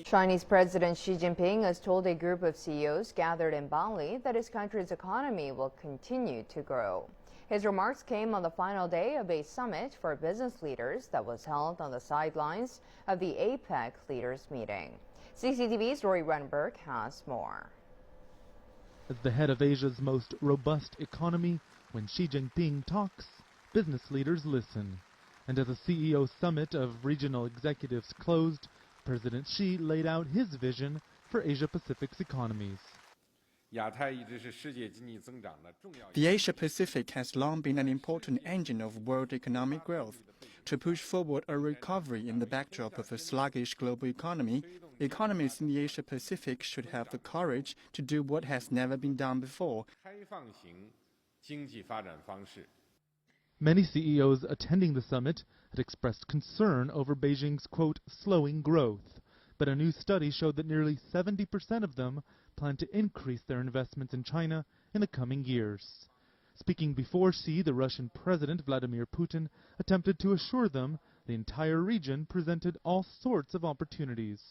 Chinese President Xi Jinping has told a group of CEOs gathered in Bali that his country's economy will continue to grow. His remarks came on the final day of a summit for business leaders that was held on the sidelines of the APEC Leaders Meeting. CCTV's Rory Runberg has more. As the head of Asia's most robust economy, when Xi Jinping talks, business leaders listen. And as a CEO summit of regional executives closed, President Xi laid out his vision for Asia-Pacific's economies. The Asia-Pacific has long been an important engine of world economic growth. To push forward a recovery in the backdrop of a sluggish global economy, economies in the Asia-Pacific should have the courage to do what has never been done before. Many CEOs attending the summit had expressed concern over Beijing's, quote, slowing growth. But a new study showed that nearly 70% of them plan to increase their investments in China in the coming years. Speaking before Xi, the Russian President Vladimir Putin attempted to assure them the entire region presented all sorts of opportunities.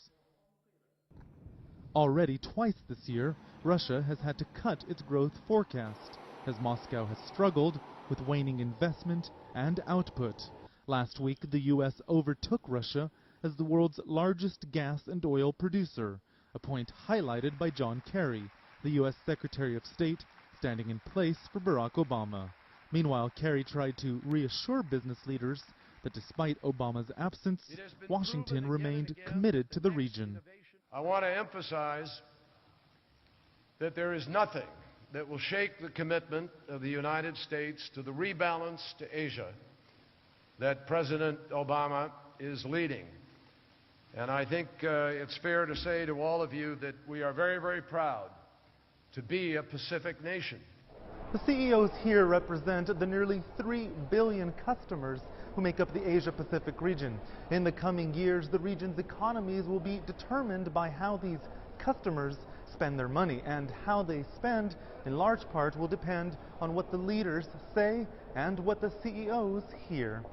Already twice this year, Russia has had to cut its growth forecast, as Moscow has struggled with waning investment and output. Last week, the U.S. overtook Russia as the world's largest gas and oil producer, a point highlighted by John Kerry, the U.S. Secretary of State, standing in place for Barack Obama. Meanwhile, Kerry tried to reassure business leaders that despite Obama's absence, Washington remained committed to the region. I want to emphasize that there is nothing that will shake the commitment of the United States to the rebalance to Asia that President Obama is leading. And I think it's fair to say to all of you that we are very, very proud to be a Pacific nation. The CEOs here represent the nearly 3 billion customers who make up the Asia-Pacific region. In the coming years, the region's economies will be determined by how these customers spend their money, and how they spend in large part will depend on what the leaders say and what the CEOs hear.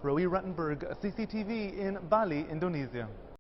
Rory Runberg, CCTV in Bali, Indonesia.